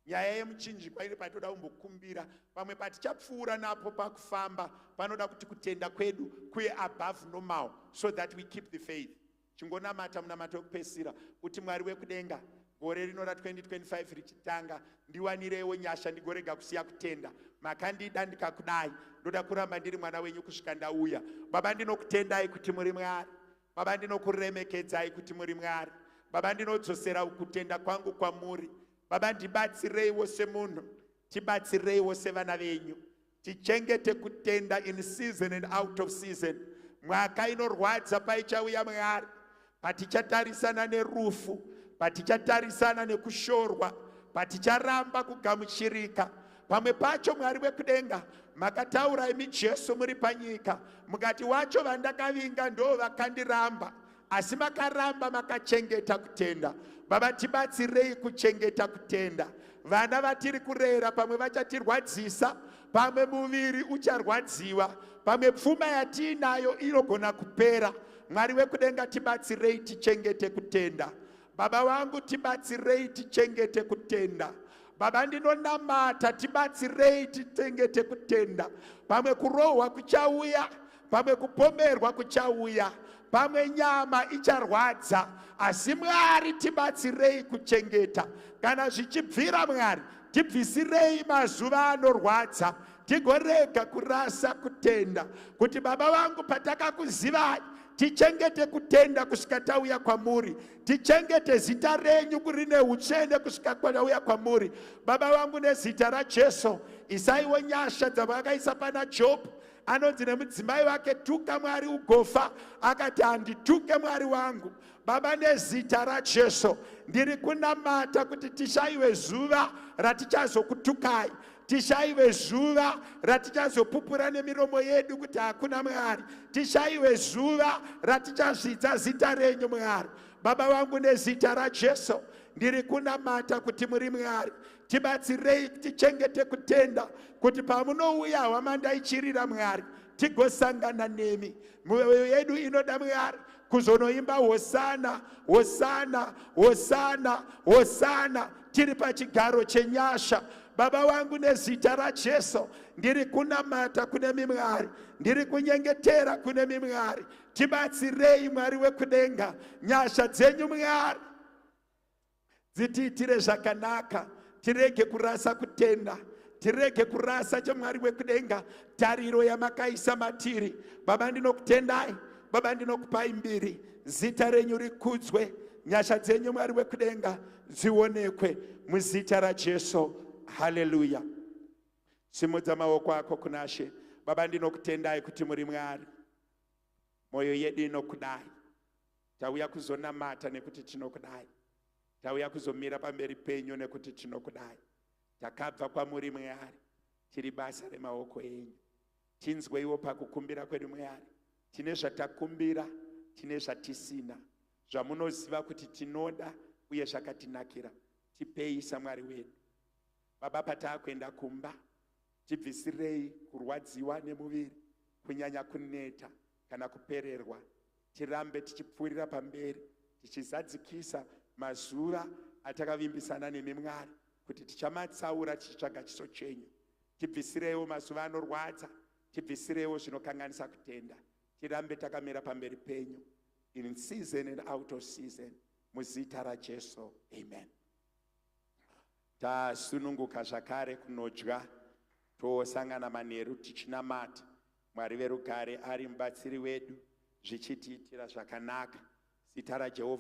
Nyaya yemuchinjikwa iri patoda kumbokumbira, pamwe patichapfuura napo pakufamba, panoda kuti kutenda kwedu kuye above normal, so that we keep the faith. Chingonamata munamato wekupesira kuti Mwari wekudenga, gore rino ra2025 richitanga, ndiwanirewo nyasha ndigorega kusiya kutenda. Makandida ndikakudai, ndoda kuramba ndiri mwana wenyu kusvika ndauya. Baba, ndinokutendai kuti muri Mwari. Baba, ndinokuremekedzai kuti muri Mwari. Baba, ndinodzosera kutenda kwangu kwamuri. Baba, ndibatsireiwo semunhu, tibatsireiwo sevana venyu, tichengete kutenda in season and out of season. Mwaka inorwadza paichauya Mwari, patichatarisana nerufu, patichatarisana nekushorwa, paticharamba kugamuchirika. Pamwe pacho Mwari wekudenga, makataura imi Jesu muri panyika, mukati wacho vandakavinga ndo vakandiramba, asi makaramba makachengeta kutenda. Baba, tibatsirei kuchengeta kutenda. Vana vatiri kurera pamwe vachatirwadzisa, pamwe muviri ucharwadziwa, pamwe pfuma yatinayo inogona kupera. Mwari wekudenga, tibatsirei tichengete kutenda. Baba wangu, tibatsirei tichengete kutenda. Baba, ndinonamata, tibatsirei tichengete kutenda. Pamwe kurohwa kuchauya, pamwe kupomerwa kuchauya, pamwe nyama icharwadza, asi Mwari tibatsirei kuchengeta. Kana zvichibvira Mwari, tibvisirei mazuva anorwadza, tigorega kurasa kutenda. Kuti Baba vangu, patakakuzivai, tichengete kutenda kusvika tauya kwamuri. Tichengete zita renyu kurine utsvene kusvika kwauya kwamuri. Baba vangu, nezita raJesu, isaiwo nyasha dzavakaisa pana Jobu. Anonzi nemudzimai wake, tuka Mwari ugofa, akati handituke Mwari wangu. Baba, nezita raJesu, ndiri kunamata kuti tishaiwe zuva ratichazokutukai, tishaiwe zuva ratichazopupura nemiromo yedu kuti hakuna Mwari, tishaiwe zuva ratichazvidza zita renyu Mwari. Baba vangu, nezita raJesu, ndiri kunamata kuti muri Mwari. Tibatsirei tichengete kutenda, kuti pamunouya hwamanda ichirira Mwari, tigosangana nemi. Mwoyo yedu inoda Mwari kuzonoimba hosana, hosana, hosana, hosana, tiri pachigaro chenyasha. Baba wangu, nezita raJesu, ndiri kunamata kune Mwari, ndiri kunyengetera kune Mwari. Tibatsirei Mwari wekudenga, nyasha dzenyu Mwari dzitiitire zvakanaka. Tirege kurasa kutenda, tirege kurasa chaMwari wekudenga, tariro yamakaisa matiri. Baba, ndinokutendai. Baba, ndinokupai mbiri. Zita renyu rikudzwe, nyasha dzenyu Mwari wekudenga dzionekwe muzita raJesu. Haleluya. Simudza maoko ako kuna She. Baba, ndinokutendai kuti muri Mwari. Moyo yedu inokudai. tauya kuzonamata nekuti tinokudai, tauya kuzomira pamberi penyu nekuti tinokudai. Takabva kwamuri Mwari, tiri basa remaoko enyu. Tinzweiwo pakukumbira kwedu Mwari. Tine zvatakumbira, tine zvatisina, zvamunoziva kuti tinoda uye zvakatinakira. Tipeisa Mwari wedu. Baba, pataakuenda kumba, tibvisirei kurwadziwa nemuviri, kunyanya kuneta kana kupererwa. Tirambe tichipfuurira pamberi, tichizadzikisa mazuva atakavimbisana nemi Mwari, kuti tichamatsaura tichitsvaga chiso chenyu. Tibvisireiwo mazuva anorwadza, tibvisireiwo zvinokanganisa kutenda. Tirambe takamira pamberi penyu, in season and out of season. Muzita raJesu, amen. Tasununguka zvakare kunodya, tosangana manheru tichinamata Mwari verugare ari mubatsiri wedu, zvichitiitira zvakanaka. Zita raJehovha